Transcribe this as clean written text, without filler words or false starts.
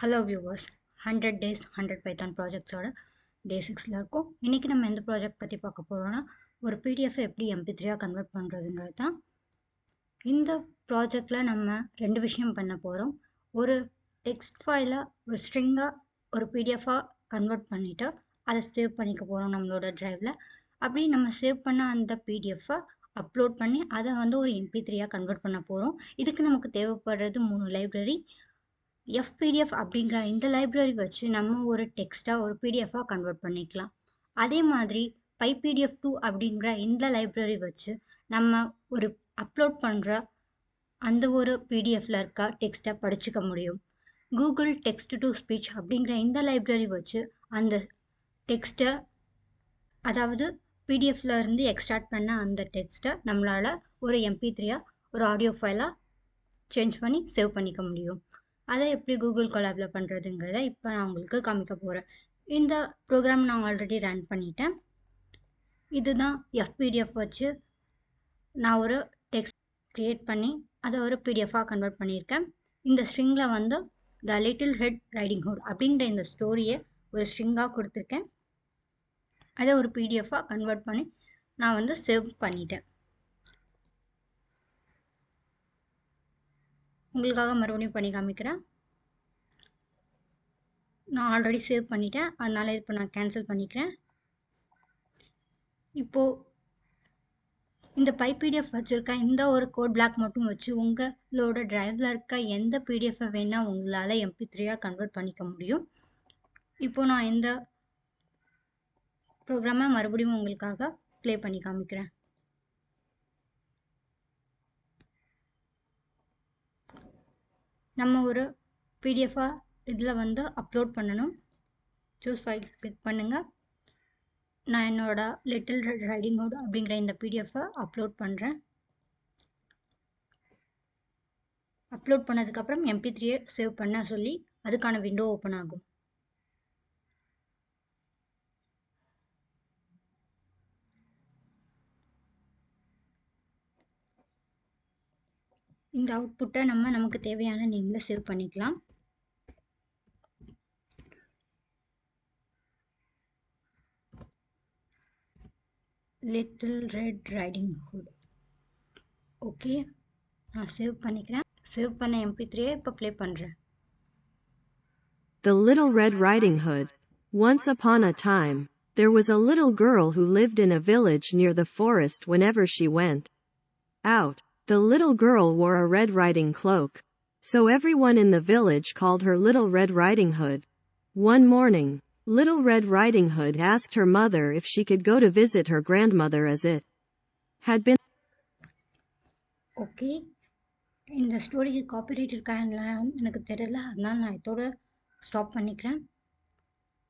Hello viewers, 100 days 100 Python ப்ராஜெக்ட்ஸோட டே 6ல் இருக்கும். இன்றைக்கி நம்ம எந்த ப்ராஜெக்ட் பற்றி பார்க்க போகிறோன்னா, ஒரு பிடிஎஃப் எப்படி MP3 கன்வெர்ட் பண்ணுறதுங்கிறது தான். இந்த ப்ராஜெக்டில் நம்ம 2 விஷயம் பண்ண போகிறோம். ஒரு டெக்ஸ்ட் ஃபைலை ஒரு ஸ்ட்ரிங்காக ஒரு பிடிஎஃபாக கன்வெர்ட் பண்ணிவிட்டு அதை சேவ் பண்ணிக்க போகிறோம் நம்மளோட ட்ரைவில். அப்படி நம்ம சேவ் பண்ண அந்த பிடிஎஃபை அப்லோட் பண்ணி அதை ஒரு MP3 கன்வெர்ட் பண்ண போகிறோம். இதுக்கு நமக்கு தேவைப்படுறது 3 லைப்ரரி. FPDF அப்படிங்கிற இந்த லைப்ரரி வச்சு நம்ம ஒரு டெக்ஸ்ட்டாக ஒரு பிடிஎஃபாக கன்வெர்ட் பண்ணிக்கலாம். அதே மாதிரி PyPDF2 அப்படிங்கிற இந்த லைப்ரரி வச்சு நம்ம ஒரு அப்லோட் பண்ணுற அந்த ஒரு பிடிஎஃப்ல இருக்க டெக்ஸ்ட்டை படிச்சுக்க முடியும். கூகுள் டெக்ஸ்ட் டு ஸ்பீச் அப்படிங்கிற இந்த லைப்ரரி வச்சு அந்த டெக்ஸ்ட்டை, அதாவது பிடிஎஃப்ல இருந்து எக்ஸ்ட்ராக்ட் பண்ண அந்த டெக்ஸ்ட்டை நம்மளால் ஒரு MP3 ஒரு ஆடியோ ஃபைலாக சேஞ்ச் பண்ணி சேவ் பண்ணிக்க முடியும். அதை எப்படி கூகுள் கொலாபில் பண்ணுறதுங்கிறத இப்போ நான் உங்களுக்கு காமிக்க போகிறேன். இந்த ப்ரோக்ராம் நான் ஆல்ரெடி ரன் பண்ணிட்டேன். இதுதான் FPDF வச்சு நான் ஒரு டெக்ஸ்ட் க்ரியேட் பண்ணி அதை ஒரு பிடிஎஃபாக கன்வெர்ட் பண்ணியிருக்கேன். இந்த ஸ்ட்ரிங்கில் the little red riding hood அப்படிங்கிற இந்த ஸ்டோரியை ஒரு ஸ்ட்ரிங்காக கொடுத்துருக்கேன். அதை ஒரு பிடிஎஃபாக கன்வெர்ட் பண்ணி நான் சேவ் பண்ணிட்டேன். உங்களுக்காக மறுபடியும் பண்ணி காமிக்கிறேன். நான் ஆல்ரெடி சேவ் பண்ணிட்டேன், அதனால் இப்போ நான் கேன்சல் பண்ணிக்கிறேன். இப்போது இந்த PyPDF வச்சுருக்க இந்த ஒரு கோட் பிளாக் மட்டும் வச்சு உங்களோட ட்ரைவில் இருக்க எந்த பிடிஎஃபை வேணால் உங்களால் MP3 கன்வெர்ட் பண்ணிக்க முடியும். இப்போது நான் இந்த ப்ரோக்ராமை மறுபடியும் உங்களுக்காக ப்ளே பண்ணி காமிக்கிறேன். நம்ம ஒரு பிடிஎஃபாக இதில் அப்லோட் பண்ணணும். சூஸ் ஃபைல் கிளிக் பண்ணுங்கள். நான் என்னோட லிட்டில் ரெட் ரைடிங் ஹுட் அப்படிங்கிற இந்த பிடிஎஃபை அப்லோட் பண்ணுறேன். அப்லோட் பண்ணதுக்கப்புறம் MP3 சேவ் பண்ண சொல்லி அதுக்கான விண்டோ ஓப்பன் ஆகும். இந்த அவுட்புட்டை நமக்கு தேவையான நேமில் சேவ் பண்ணிக்கலாம். Little red riding hood. Okay, நான் சேவ் பண்ணிக்கிறேன். சேவ் பண்ண MP3 இப்போ ப்ளே பண்ணுறேன். The Little Red Riding Hood. Once upon a time, there was a little girl who lived in a village near the forest. Whenever she went out, the little girl wore a red riding cloak. So everyone in the village called her Little Red Riding Hood. One morning, Little Red Riding Hood asked her mother if she could go to visit her grandmother as it had been. Okay, இந்த ஸ்டோரிக்கு copyright இருக்கா எனக்கு தெரியல, அதனால் நான் இதோட stop பண்ணிக்கிறேன்.